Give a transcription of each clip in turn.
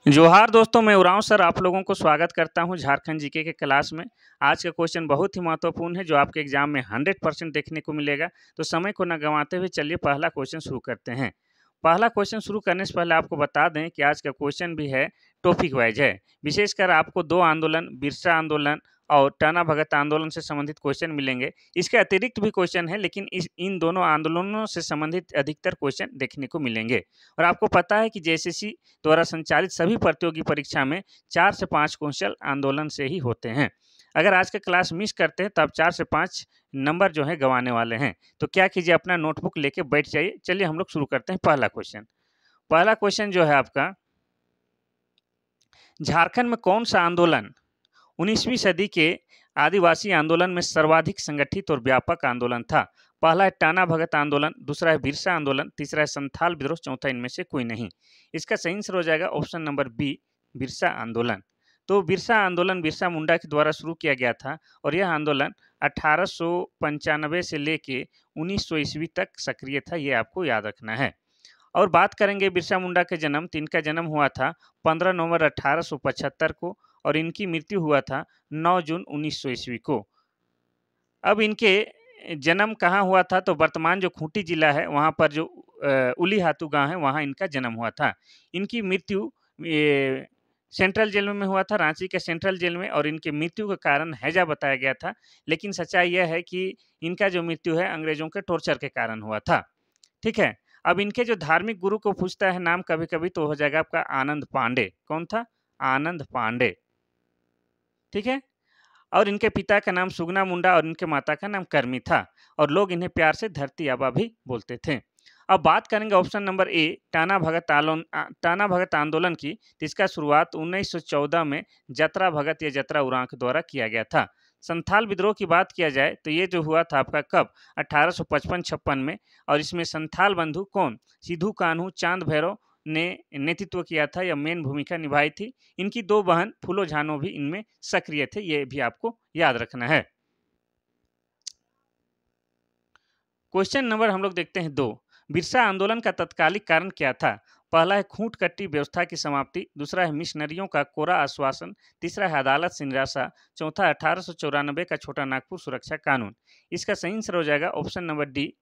जोहार दोस्तों, मैं उरांव सर आप लोगों को स्वागत करता हूं झारखंड जीके के क्लास में। आज का क्वेश्चन बहुत ही महत्वपूर्ण है जो आपके एग्जाम में 100% देखने को मिलेगा। तो समय को न गंवाते हुए चलिए पहला क्वेश्चन शुरू करते हैं। पहला क्वेश्चन शुरू करने से पहले आपको बता दें कि आज का क्वेश्चन भी है टॉपिक वाइज है। विशेषकर आपको दो आंदोलन, बिरसा आंदोलन और टाना भगत आंदोलन से संबंधित क्वेश्चन मिलेंगे। इसके अतिरिक्त भी क्वेश्चन है, लेकिन इन दोनों आंदोलनों से संबंधित अधिकतर क्वेश्चन देखने को मिलेंगे। और आपको पता है कि जेएसएससी द्वारा संचालित सभी प्रतियोगी परीक्षा में 4 से 5 क्वेश्चन आंदोलन से ही होते हैं। अगर आज का क्लास मिस करते हैं तो आप 4 से 5 नंबर जो है गंवाने वाले हैं। तो क्या कीजिए, अपना नोटबुक लेके बैठ जाइए। चलिए हम लोग शुरू करते हैं पहला क्वेश्चन। पहला क्वेश्चन जो है आपका, झारखंड में कौन सा आंदोलन 19वीं सदी के आदिवासी आंदोलन में सर्वाधिक संगठित और व्यापक आंदोलन था? पहला है टाना भगत आंदोलन, दूसरा है बिरसा आंदोलन, तीसरा है संथाल विद्रोह, चौथा इनमें से कोई नहीं। इसका सही आंसर हो जाएगा ऑप्शन नंबर बी, बिरसा आंदोलन। तो बिरसा आंदोलन बिरसा मुंडा के द्वारा शुरू किया गया था और यह आंदोलन 1895 से लेके 1900 ईस्वी तक सक्रिय था, ये आपको याद रखना है। और बात करेंगे बिरसा मुंडा के जन्म, तो इनका जन्म हुआ था 15 नवंबर 1875 को और इनकी मृत्यु हुआ था 9 जून 1900 ईस्वी को। अब इनके जन्म कहाँ हुआ था, तो वर्तमान जो खूंटी जिला है वहाँ पर जो उली हातू गांव है वहाँ इनका जन्म हुआ था। इनकी मृत्यु सेंट्रल जेल में हुआ था, रांची के सेंट्रल जेल में, और इनकी मृत्यु का कारण हैजा बताया गया था। लेकिन सच्चाई यह है कि इनका जो मृत्यु है अंग्रेजों के टॉर्चर के कारण हुआ था। ठीक है। अब इनके जो धार्मिक गुरु को पूछता है नाम कभी कभी, तो हो जाएगा आपका आनंद पांडे। कौन था? आनंद पांडे। ठीक है। और इनके पिता का नाम सुगना मुंडा और इनके माता का नाम करमी था और लोग इन्हें प्यार से धरती आबा भी बोलते थे। अब बात करेंगे option number A, Tana Bhagat आंदोलन की। तो इसका शुरुआत 1914 में जतरा भगत या जतरा उरांव के द्वारा किया गया था। संथाल विद्रोह की बात किया जाए तो ये जो हुआ था आपका कब, 1855-56 में। और इसमें संथाल बंधु कौन, सिद्धू कान्हू चांद भैरव ने नेतृत्व किया था या मेन भूमिका निभाई थी। इनकी दो बहन फूलो झानो भी इनमें सक्रिय थे, ये भी आपको याद रखना है। क्वेश्चन नंबर हम लोग देखते हैं 2। बिरसा आंदोलन का तत्कालिक कारण क्या था? पहला है खूंट कट्टी व्यवस्था की समाप्ति, दूसरा है मिशनरियों का कोरा आश्वासन, तीसरा है अदालत से निराशा, चौथा 1894 का छोटा नागपुर सुरक्षा कानून। इसका सही आंसर हो जाएगा ऑप्शन नंबर डी,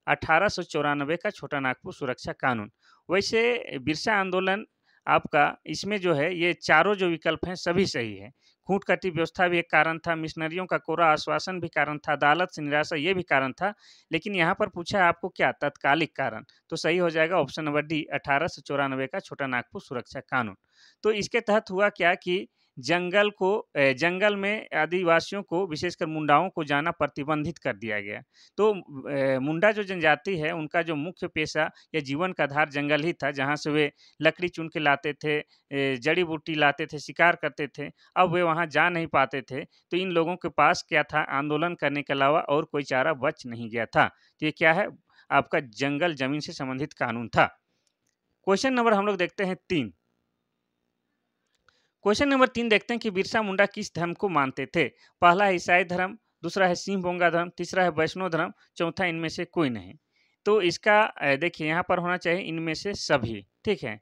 1894 का छोटा नागपुर सुरक्षा कानून। वैसे बिरसा आंदोलन आपका इसमें जो है ये चारों जो विकल्प हैं सभी सही है। खूंट कट्टी व्यवस्था भी एक कारण था, मिशनरियों का कोरा आश्वासन भी कारण था, अदालत से निराशा ये भी कारण था। लेकिन यहाँ पर पूछा है आपको क्या, तत्कालिक कारण। तो सही हो जाएगा ऑप्शन नंबर डी, 1894 का छोटा नागपुर सुरक्षा कानून। तो इसके तहत हुआ क्या कि जंगल में आदिवासियों को विशेषकर मुंडाओं को जाना प्रतिबंधित कर दिया गया। तो मुंडा जो जनजाति है उनका जो मुख्य पेशा या जीवन का आधार जंगल ही था, जहाँ से वे लकड़ी चुन के लाते थे, जड़ी बूटी लाते थे, शिकार करते थे। अब वे वहाँ जा नहीं पाते थे, तो इन लोगों के पास क्या था, आंदोलन करने के अलावा और कोई चारा बच नहीं गया था। तो ये क्या है, आपका जंगल जमीन से संबंधित कानून था। क्वेश्चन नंबर हम लोग देखते हैं 3। क्वेश्चन नंबर 3 देखते हैं कि बिरसा मुंडा किस धर्म को मानते थे? पहला है ईसाई धर्म, दूसरा है सिंह बोंगा धर्म, तीसरा है वैष्णव धर्म, चौथा इनमें से कोई नहीं। तो इसका देखिए यहाँ पर होना चाहिए इनमें से सभी। ठीक है।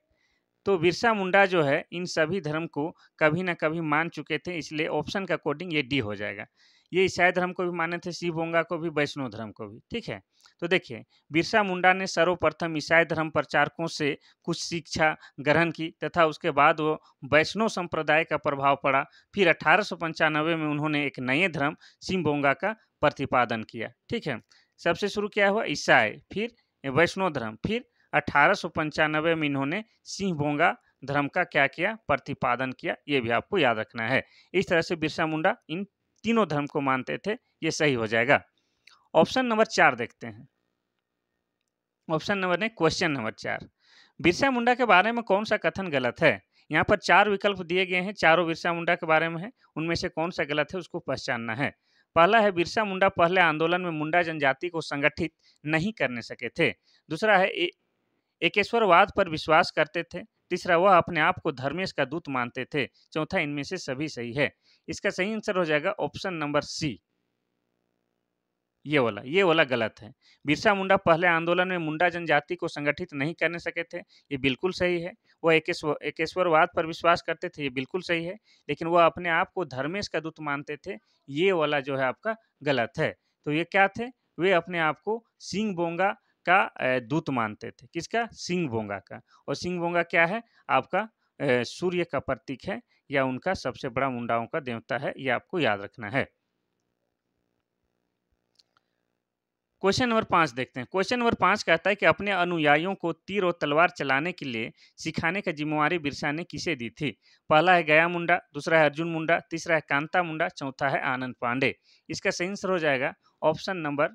तो बिरसा मुंडा जो है इन सभी धर्म को कभी ना कभी मान चुके थे, इसलिए ऑप्शन का कोडिंग ये डी हो जाएगा। ये ईसाई धर्म को भी माने थे, शिव बोंगा को भी, वैष्णव धर्म को भी। ठीक है। तो देखिए, बिरसा मुंडा ने सर्वप्रथम ईसाई धर्म प्रचारकों से कुछ शिक्षा ग्रहण की तथा उसके बाद वो वैष्णव संप्रदाय का प्रभाव पड़ा। फिर 1895 में उन्होंने एक नए धर्म शिव बोंगा का प्रतिपादन किया। ठीक है। सबसे शुरू किया हुआ ईसाई, फिर वैष्णव धर्म, फिर 1895 में इन्होंने सिंह बोंगा धर्म का क्या किया, प्रतिपादन किया। ये भी आपको याद रखना है। इस तरह से बिरसा मुंडा इन तीनों धर्म को मानते थे। ये सही हो जाएगा। ऑप्शन नंबर 4 देखते हैं। ऑप्शन नंबर ने क्वेश्चन नंबर 4, बिरसा मुंडा के बारे में कौन सा कथन गलत है? यहाँ पर 4 विकल्प दिए गए हैं, चारों बिरसा मुंडा के बारे में है। उनमें से कौन सा गलत है उसको पहचानना है। पहला है बिरसा मुंडा पहले आंदोलन में मुंडा जनजाति को संगठित नहीं करने सके थे। दूसरा है एकेश्वरवाद पर विश्वास करते थे। तीसरा, वह अपने आप को धर्मेश का दूत मानते थे। चौथा, इनमें से सभी सही है। इसका सही आंसर हो जाएगा ऑप्शन नंबर सी, ये वाला गलत है। बिरसा मुंडा पहले आंदोलन में मुंडा जनजाति को संगठित नहीं करने सके थे, ये बिल्कुल सही है। वह एकेश्वरवाद पर विश्वास करते थे, ये बिल्कुल सही है। लेकिन वह अपने आप को धर्मेश का दूत मानते थे, ये वाला जो है आपका गलत है। तो ये क्या थे? वे अपने आप को सिंह बोंगा का दूत मानते थे। किसका? सिंह बोंगा का। और सिंह बोंगा क्या है? आपका सूर्य का प्रतीक है, या उनका सबसे बड़ा मुंडाओं का देवता है, ये आपको याद रखना है। क्वेश्चन नंबर 5 देखते हैं। क्वेश्चन नंबर 5 कहता है कि अपने अनुयायियों को तीर और तलवार चलाने के लिए सिखाने की जिम्मेवारी बिरसा ने किसे दी थी? पहला है गया मुंडा, दूसरा है अर्जुन मुंडा, तीसरा है कांता मुंडा, चौथा है आनंद पांडे। इसका सही आंसर हो जाएगा ऑप्शन नंबर,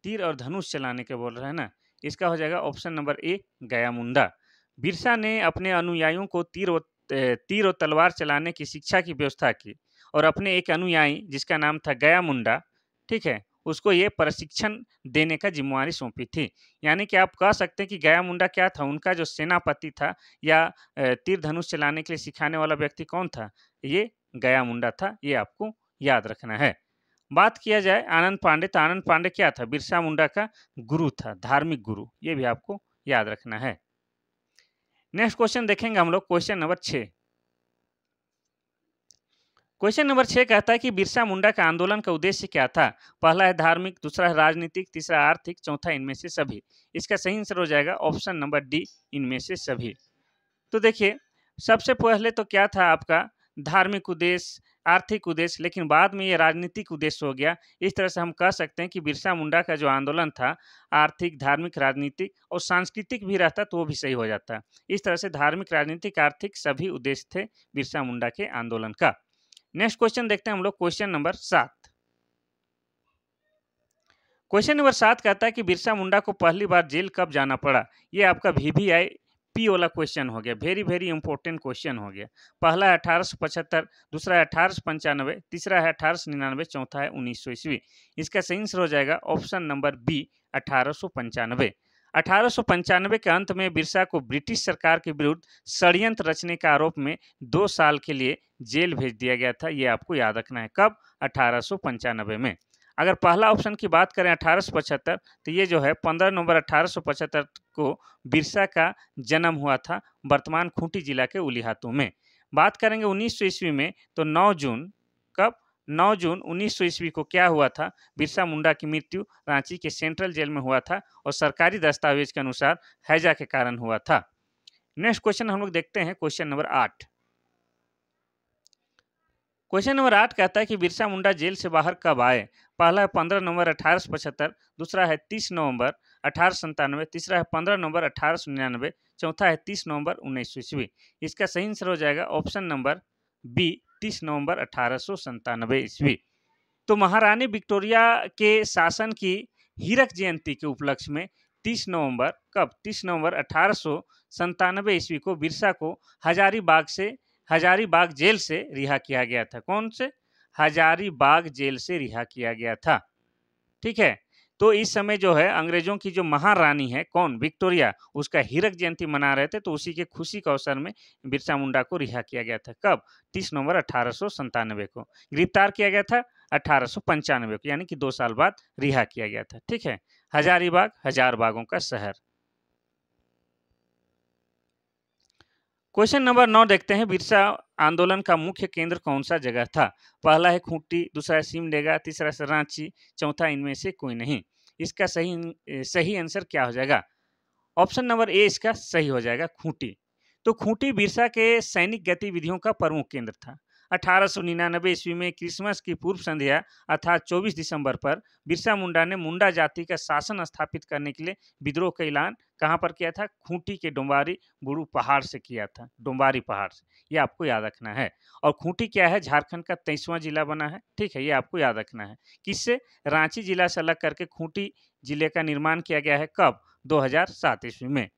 तीर और धनुष चलाने के बोल रहे हैं ना, इसका हो जाएगा ऑप्शन नंबर ए, गया मुंडा। बिरसा ने अपने अनुयायियों को तीर और तलवार चलाने की शिक्षा की व्यवस्था की, और अपने एक अनुयायी जिसका नाम था गया मुंडा, ठीक है, उसको ये प्रशिक्षण देने का जिम्मेवारी सौंपी थी। यानी कि आप कह सकते हैं कि गया मुंडा क्या था? उनका जो सेनापति था, या तीर धनुष चलाने के लिए सिखाने वाला व्यक्ति कौन था? ये गया मुंडा था, ये आपको याद रखना है। बात किया जाए आनंद पांडे, तो आनंद पांडे क्या था? बिरसा मुंडा का गुरु था, धार्मिक गुरु, ये भी आपको याद रखना है। नेक्स्ट क्वेश्चन देखेंगे हम लोग, क्वेश्चन नंबर 6। क्वेश्चन नंबर 6 कहता है कि बिरसा मुंडा का आंदोलन का उद्देश्य क्या था? पहला है धार्मिक, दूसरा है राजनीतिक, तीसरा आर्थिक, चौथा इनमें से सभी। इसका सही आंसर हो जाएगा ऑप्शन नंबर डी, इनमें से सभी। तो देखिए, सबसे पहले तो क्या था आपका? धार्मिक उद्देश्य, आर्थिक उद्देश्य, लेकिन बाद में ये राजनीतिक उद्देश्य हो गया। इस तरह से हम कह सकते हैं कि बिरसा मुंडा का जो आंदोलन था, आर्थिक, धार्मिक, राजनीतिक और सांस्कृतिक भी रहता तो वो भी सही हो जाता। इस तरह से धार्मिक, राजनीतिक, आर्थिक सभी उद्देश्य थे बिरसा मुंडा के आंदोलन का। नेक्स्ट क्वेश्चन देखते हैं हम लोग, क्वेश्चन नंबर 7। क्वेश्चन नंबर 7 कहता है कि बिरसा मुंडा को पहली बार जेल कब जाना पड़ा? ये आपका VVIP वाला क्वेश्चन हो गया, वेरी वेरी इंपॉर्टेंट क्वेश्चन हो गया। पहला है 1875, दूसरा है 1895, तीसरा है 1899, चौथा है 1900 ईस्वी। इसका सही आंसर हो जाएगा ऑप्शन नंबर बी, 1895। 1895 के अंत में बिरसा को ब्रिटिश सरकार के विरुद्ध षड्यंत्र रचने के आरोप में 2 साल के लिए जेल भेज दिया गया था। ये आपको याद रखना है। कब? 1895 में। अगर पहला ऑप्शन की बात करें 1875, तो ये जो है 15 नवंबर 1875 को बिरसा का जन्म हुआ था, वर्तमान खूंटी जिला के उलीहातू में। बात करेंगे 1900 ईस्वी में, तो 9 जून, कब? 9 जून 1900 ईस्वी को क्या हुआ था? बिरसा मुंडा की मृत्यु रांची के सेंट्रल जेल में हुआ था, और सरकारी दस्तावेज के अनुसार हैजा के कारण हुआ था। नेक्स्ट क्वेश्चन हम लोग देखते हैं, क्वेश्चन नंबर 8। क्वेश्चन नंबर 8 कहता है कि बिरसा मुंडा जेल से बाहर कब आए? पहला है 15 नवंबर 1875, दूसरा है 30 नवंबर 1897, तीसरा है 15 नवंबर 1899, चौथा है 30 नवंबर 1900 ईस्वी। इसका सही आंसर हो जाएगा ऑप्शन नंबर बी, 30 नवंबर 1897 ईस्वी। तो महारानी विक्टोरिया के शासन की हीरक जयंती के उपलक्ष्य में 30 नवंबर, कब? 30 नवंबर 1897 ईस्वी को बिरसा को हजारीबाग जेल से रिहा किया गया था। कौन से? हजारीबाग जेल से रिहा किया गया था। ठीक है, तो इस समय जो है अंग्रेजों की जो महारानी है, कौन? विक्टोरिया, उसका हीरक जयंती मना रहे थे, तो उसी के खुशी के अवसर में बिरसा मुंडा को रिहा किया गया था। कब? 30 नवंबर 1897 को। गिरफ्तार किया गया था 1895 को, यानी कि 2 साल बाद रिहा किया गया था। ठीक है, हजारीबाग, हजार बागों का शहर। क्वेश्चन नंबर 9 देखते हैं, बिरसा आंदोलन का मुख्य केंद्र कौन सा जगह था? पहला है खूंटी, दूसरा है सिमडेगा, तीसरा है रांची, चौथा इनमें से कोई नहीं। इसका सही आंसर क्या हो जाएगा? ऑप्शन नंबर ए इसका सही हो जाएगा, खूंटी। तो खूंटी बिरसा के सैनिक गतिविधियों का प्रमुख केंद्र था। 1899 ईस्वी में क्रिसमस की पूर्व संध्या अर्थात 24 दिसंबर पर बिरसा मुंडा ने मुंडा जाति का शासन स्थापित करने के लिए विद्रोह का ऐलान कहाँ पर किया था? खूंटी के डोंबारी बुरू पहाड़ से किया था, डोंबारी पहाड़ से। ये आपको याद रखना है। और खूंटी क्या है? झारखंड का 23वां जिला बना है। ठीक है, ये आपको याद रखना है। किससे? रांची जिला से अलग करके खूंटी जिले का निर्माण किया गया है। कब? 2007 ईस्वी में।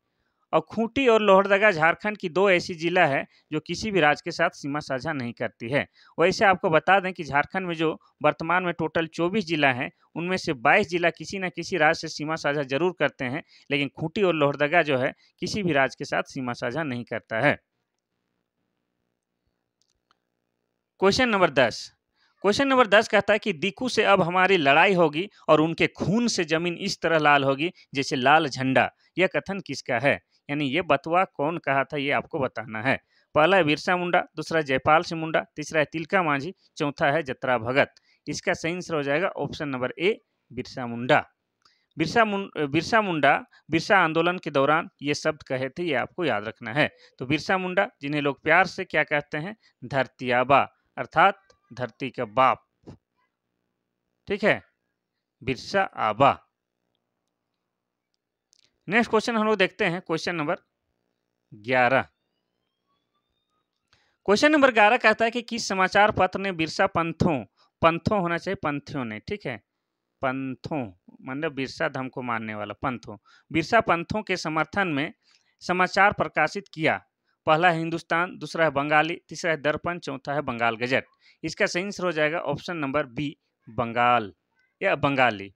और खूंटी और लोहरदगा झारखंड की 2 ऐसी जिला है जो किसी भी राज्य के साथ सीमा साझा नहीं करती है। वैसे आपको बता दें कि झारखंड में जो वर्तमान में टोटल 24 जिला हैं, उनमें से 22 जिला किसी न किसी राज्य से सीमा साझा जरूर करते हैं, लेकिन खूंटी और लोहरदगा जो है किसी भी राज्य के साथ सीमा साझा नहीं करता है। Question number 10। क्वेश्चन नंबर 10 कहता है कि दीकू से अब हमारी लड़ाई होगी और उनके खून से जमीन इस तरह लाल होगी जैसे लाल झंडा। यह कथन किसका है? यानी ये बतवा कौन कहा था, ये आपको बताना है। पहला है बिरसा मुंडा, दूसरा जयपाल सिंह मुंडा, तीसरा है तिलका मांझी, चौथा है जतरा भगत। इसका सही आंसर हो जाएगा option number A, Birsa Munda. Birsa Munda Birsa आंदोलन के दौरान ये शब्द कहे थे, ये आपको याद रखना है। तो बिरसा मुंडा, जिन्हें लोग प्यार से क्या कहते हैं, धरती आबा, अर्थात धरती का बाप। ठीक है, बिरसा आबा। नेक्स्ट क्वेश्चन हम लोग देखते हैं, क्वेश्चन नंबर 11। क्वेश्चन नंबर 11 कहता है कि किस समाचार पत्र ने बिरसा पंथों होना चाहिए, पंथियों ने, ठीक है, पंथों मतलब बिरसा धम को मानने वाला, पंथों, बिरसा पंथों के समर्थन में समाचार प्रकाशित किया। पहला है हिंदुस्तान, दूसरा है बंगाली, तीसरा है दर्पण, चौथा है बंगाल गजट। इसका सही आंसर हो जाएगा ऑप्शन नंबर बी, बंगाल या बंगाली।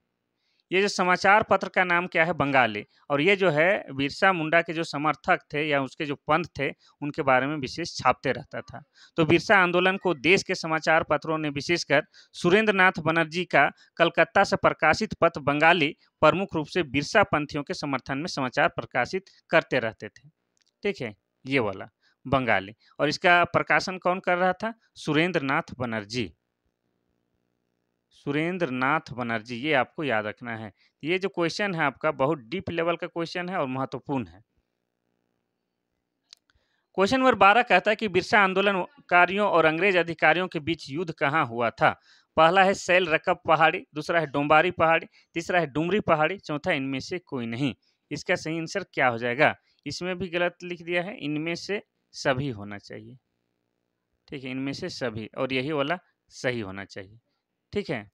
ये जो समाचार पत्र का नाम क्या है, बंगाली। और ये जो है बिरसा मुंडा के जो समर्थक थे या उसके जो पंथ थे, उनके बारे में विशेष छापते रहता था। तो बिरसा आंदोलन को देश के समाचार पत्रों ने, विशेषकर सुरेंद्र नाथ बनर्जी का कलकत्ता से प्रकाशित पत्र बंगाली, प्रमुख रूप से बिरसा पंथियों के समर्थन में समाचार प्रकाशित करते रहते थे। ठीक है, ये वाला बंगाली। और इसका प्रकाशन कौन कर रहा था? सुरेंद्र नाथ बनर्जी, सुरेंद्र नाथ बनर्जी, ये आपको याद रखना है। ये जो क्वेश्चन है आपका बहुत डीप लेवल का क्वेश्चन है और महत्वपूर्ण है। क्वेश्चन नंबर 12 कहता है कि बिरसा आंदोलनकारियों और अंग्रेज अधिकारियों के बीच युद्ध कहाँ हुआ था? पहला है सैल रकब पहाड़ी, दूसरा है डोंबारी पहाड़ी, तीसरा है डुमरी पहाड़ी, चौथा इनमें से कोई नहीं। इसका सही आंसर क्या हो जाएगा? इसमें भी गलत लिख दिया है, इनमें से सभी होना चाहिए। ठीक है, इनमें से सभी, और यही वाला सही होना चाहिए। ठीक है,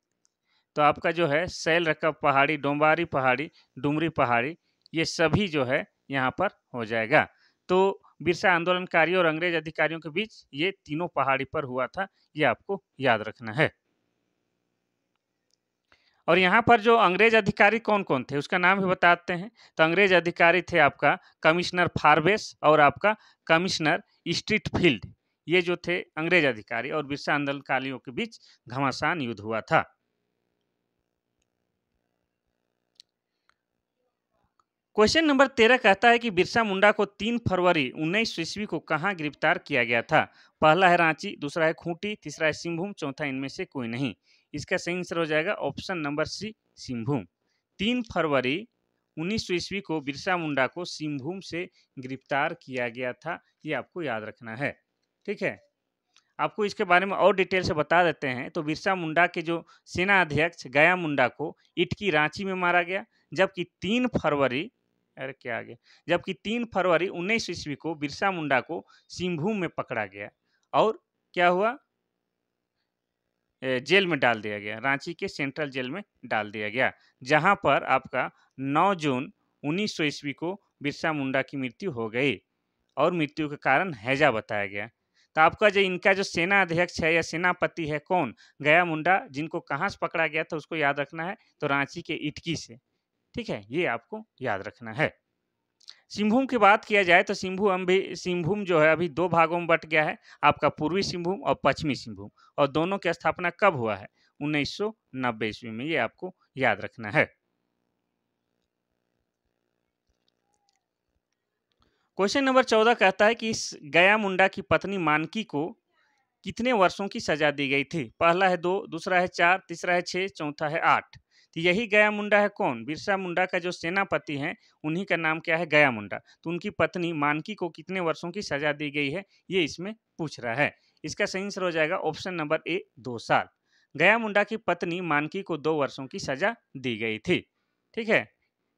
तो आपका जो है सैल रकब पहाड़ी, डोंबारी पहाड़ी, डुमरी पहाड़ी, ये सभी जो है यहाँ पर हो जाएगा। तो बिरसा आंदोलनकारियों और अंग्रेज अधिकारियों के बीच ये तीनों पहाड़ी पर हुआ था, ये आपको याद रखना है। और यहाँ पर जो अंग्रेज अधिकारी कौन कौन थे उसका नाम भी बताते हैं। तो अंग्रेज अधिकारी थे आपका कमिश्नर फारबेस और आपका कमिश्नर स्ट्रीटफील्ड, ये जो थे अंग्रेज अधिकारी, और बिरसा आंदोलनकारियों के बीच घमासान युद्ध हुआ था। क्वेश्चन नंबर 13 कहता है कि बिरसा मुंडा को 3 फरवरी 1900 ईस्वी को कहां गिरफ्तार किया गया था? पहला है रांची, दूसरा है खूंटी, तीसरा है सिंहभूम, चौथा इनमें से कोई नहीं। इसका सही आंसर हो जाएगा ऑप्शन नंबर सी, सिंहभूम। 3 फरवरी 1900 ईस्वी को बिरसा मुंडा को सिंहभूम से गिरफ्तार किया गया था, ये आपको याद रखना है। ठीक है, आपको इसके बारे में और डिटेल से बता देते हैं। तो बिरसा मुंडा के जो सेना अध्यक्ष गया मुंडा को इटकी रांची में मारा गया, जबकि 3 फरवरी अरे क्या आ गया, जबकि 3 फरवरी 1900 ईस्वी को बिरसा मुंडा को सिंहभूम में पकड़ा गया और क्या हुआ, जेल में डाल दिया गया, रांची के सेंट्रल जेल में डाल दिया गया, जहां पर आपका 9 जून 1900 ईस्वी को बिरसा मुंडा की मृत्यु हो गई और मृत्यु के कारण हैजा बताया गया। तो आपका जो इनका जो सेना अध्यक्ष है या सेनापति है कौन, गया मुंडा, जिनको कहाँ से पकड़ा गया था उसको याद रखना है, तो रांची के इटकी से। ठीक है, ये आपको याद रखना है। सिंहभूम की बात किया जाए तो सिंहभूम जो है अभी 2 भागों में बट गया है, आपका पूर्वी सिंहभूम और पश्चिमी सिंहभूम, और दोनों की स्थापना कब हुआ है? 1990 ईस्वी में, ये आपको याद रखना है। क्वेश्चन नंबर 14 कहता है कि इस गया मुंडा की पत्नी मानकी को कितने वर्षों की सजा दी गई थी? पहला है 2, दूसरा है 4, तीसरा है 6, चौथा है 8। तो यही गया मुंडा है कौन? बिरसा मुंडा का जो सेनापति हैं, उन्हीं का नाम क्या है? गया मुंडा। तो उनकी पत्नी मानकी को कितने वर्षों की सजा दी गई है, ये इसमें पूछ रहा है। इसका सही आंसर हो जाएगा ऑप्शन नंबर ए, 2 साल। गया मुंडा की पत्नी मानकी को 2 वर्षों की सजा दी गई थी। ठीक है,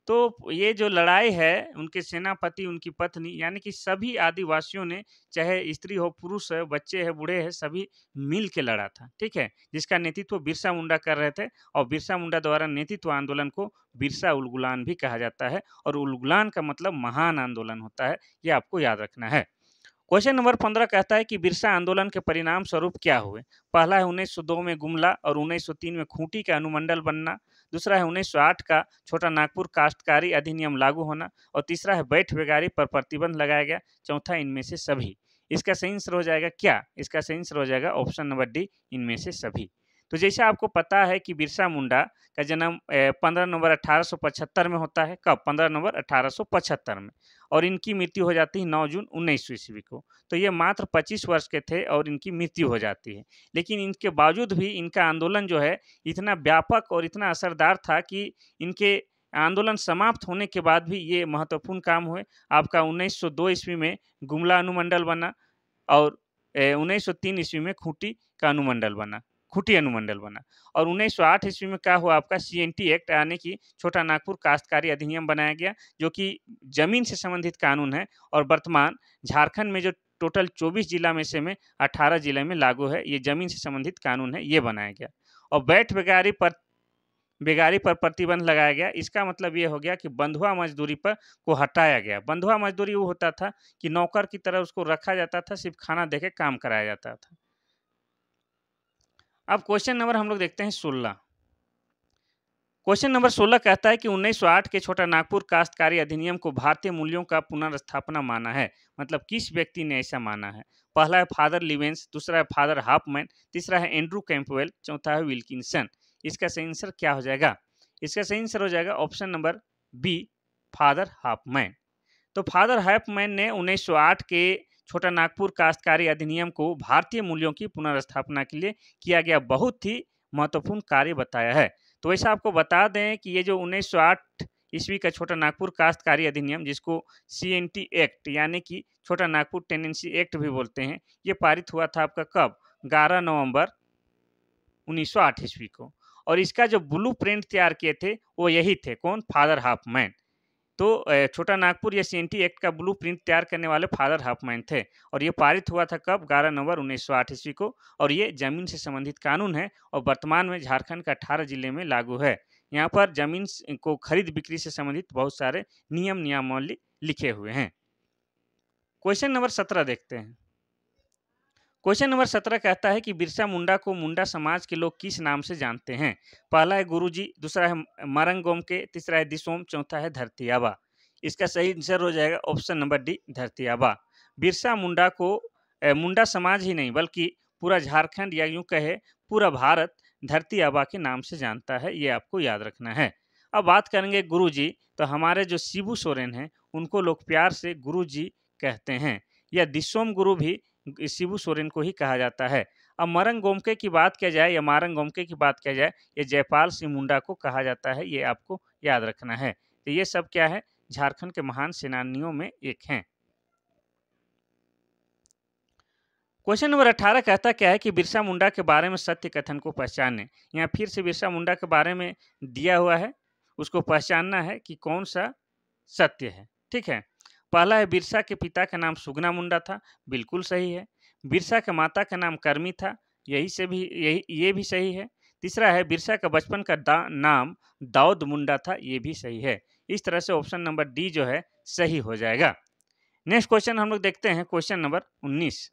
तो ये जो लड़ाई है, उनके सेनापति, उनकी पत्नी, यानी कि सभी आदिवासियों ने, चाहे स्त्री हो, पुरुष है, बच्चे हैं, बूढ़े हैं, सभी मिल के लड़ा था। ठीक है, जिसका नेतृत्व बिरसा मुंडा कर रहे थे, और बिरसा मुंडा द्वारा नेतृत्व आंदोलन को बिरसा उलगुलान भी कहा जाता है, और उलगुलान का मतलब महान आंदोलन होता है, ये आपको याद रखना है। क्वेश्चन नंबर 15 कहता है कि बिरसा आंदोलन के परिणाम स्वरूप क्या हुए? पहला है 1902 में गुमला और 1903 में खूंटी का अनुमंडल बनना, दूसरा है 1908 का छोटा नागपुर काश्तकारी अधिनियम लागू होना, और तीसरा है बैठ बेगारी पर प्रतिबंध लगाया गया, चौथा इनमें से सभी। इसका सही आंसर हो जाएगा क्या? इसका सही आंसर हो जाएगा ऑप्शन नंबर डी, इनमें से सभी। तो जैसे आपको पता है कि बिरसा मुंडा का जन्म 15 नवंबर 1875 में होता है। कब? 15 नवंबर 1875 में। और इनकी मृत्यु हो जाती है 9 जून 1900 ईस्वी को। तो ये मात्र 25 वर्ष के थे और इनकी मृत्यु हो जाती है। लेकिन इनके बावजूद भी इनका आंदोलन जो है इतना व्यापक और इतना असरदार था कि इनके आंदोलन समाप्त होने के बाद भी ये महत्वपूर्ण काम हुए। आपका 1902 ईस्वी में गुमला अनुमंडल बना और 1903 ईस्वी में खूंटी अनुमंडल बना और 1908 ईस्वी में क्या हुआ आपका सीएनटी एक्ट यानी कि छोटा नागपुर काश्तकारी अधिनियम बनाया गया, जो कि जमीन से संबंधित कानून है और वर्तमान झारखंड में जो टोटल 24 जिला में से में 18 जिले में लागू है। ये जमीन से संबंधित कानून है, ये बनाया गया। और बैठ बेगारी पर प्रतिबंध लगाया गया। इसका मतलब ये हो गया कि बंधुआ मजदूरी पर को हटाया गया। बंधुआ मजदूरी वो होता था कि नौकर की तरह उसको रखा जाता था, सिर्फ खाना देके काम कराया जाता था। अब क्वेश्चन नंबर हम लोग देखते हैं 16। क्वेश्चन नंबर 16 कहता है कि 1908 के छोटा नागपुर काश्तकारी अधिनियम को भारतीय मूल्यों का पुनर्स्थापना माना है। मतलब किस व्यक्ति ने ऐसा माना है? पहला है फादर लिवेंस, दूसरा है फादर हाफमैन, तीसरा है एंड्रू कैंपवेल, चौथा है विल्किंसन। इसका सही आंसर क्या हो जाएगा? इसका सही आंसर हो जाएगा option number B, father Hoffman. तो फादर हाफमैन ने 1908 के छोटा नागपुर काश्तकारी अधिनियम को भारतीय मूल्यों की पुनर्स्थापना के लिए किया गया बहुत ही महत्वपूर्ण कार्य बताया है। तो वैसे आपको बता दें कि ये जो 1908 ईस्वी का छोटा नागपुर काश्तकारी अधिनियम, जिसको सीएनटी एक्ट यानी कि छोटा नागपुर टेनेंसी एक्ट भी बोलते हैं, ये पारित हुआ था आपका कब? 11 नवंबर 1908 ईस्वी को। और इसका जो ब्लू प्रिंट तैयार किए थे वो यही थे। कौन? Father Hoffman. तो छोटा नागपुर या सीएनटी एक्ट का ब्लू प्रिंट तैयार करने वाले फादर हाफमैन थे। और ये पारित हुआ था कब? 11 नवंबर 1908 ईस्वी को। और ये जमीन से संबंधित कानून है और वर्तमान में झारखंड का 18 जिले में लागू है। यहाँ पर जमीन को खरीद बिक्री से संबंधित बहुत सारे नियमावली लिखे हुए हैं। क्वेश्चन नंबर 17 देखते हैं। क्वेश्चन नंबर 17 कहता है कि बिरसा मुंडा को मुंडा समाज के लोग किस नाम से जानते हैं? पहला है गुरुजी, दूसरा है मरंग गोमके, तीसरा है दिसोम, चौथा है धरती आबा। इसका सही आंसर हो जाएगा ऑप्शन नंबर डी, धरती आबा। बिरसा मुंडा को मुंडा समाज ही नहीं बल्कि पूरा झारखंड या यूं कहे पूरा भारत धरती आबा के नाम से जानता है, ये आपको याद रखना है। अब बात करेंगे गुरुजी, तो हमारे जो शिबू सोरेन हैं उनको लोग प्यार से गुरुजी कहते हैं, या दिसोम गुरु भी शिबू सोरेन को ही कहा जाता है। अब मरंग गोमके की बात किया जाए या मारंग गोमके की बात किया जाए, ये जयपाल सिंह मुंडा को कहा जाता है, ये आपको याद रखना है। तो ये सब क्या है? झारखंड के महान सेनानियों में एक हैं। क्वेश्चन नंबर 18 कहता क्या है कि बिरसा मुंडा के बारे में सत्य कथन को पहचानें। यहाँ फिर से बिरसा मुंडा के बारे में दिया हुआ है, उसको पहचानना है कि कौन सा सत्य है। ठीक है। पहला है बिरसा के पिता का नाम सुगना मुंडा था, बिल्कुल सही है। बिरसा के माता का नाम करमी था, ये भी सही है। तीसरा है बिरसा का बचपन का नाम दाऊद मुंडा था, ये भी सही है। इस तरह से ऑप्शन नंबर डी जो है सही हो जाएगा। नेक्स्ट क्वेश्चन हम लोग देखते हैं, क्वेश्चन नंबर 19।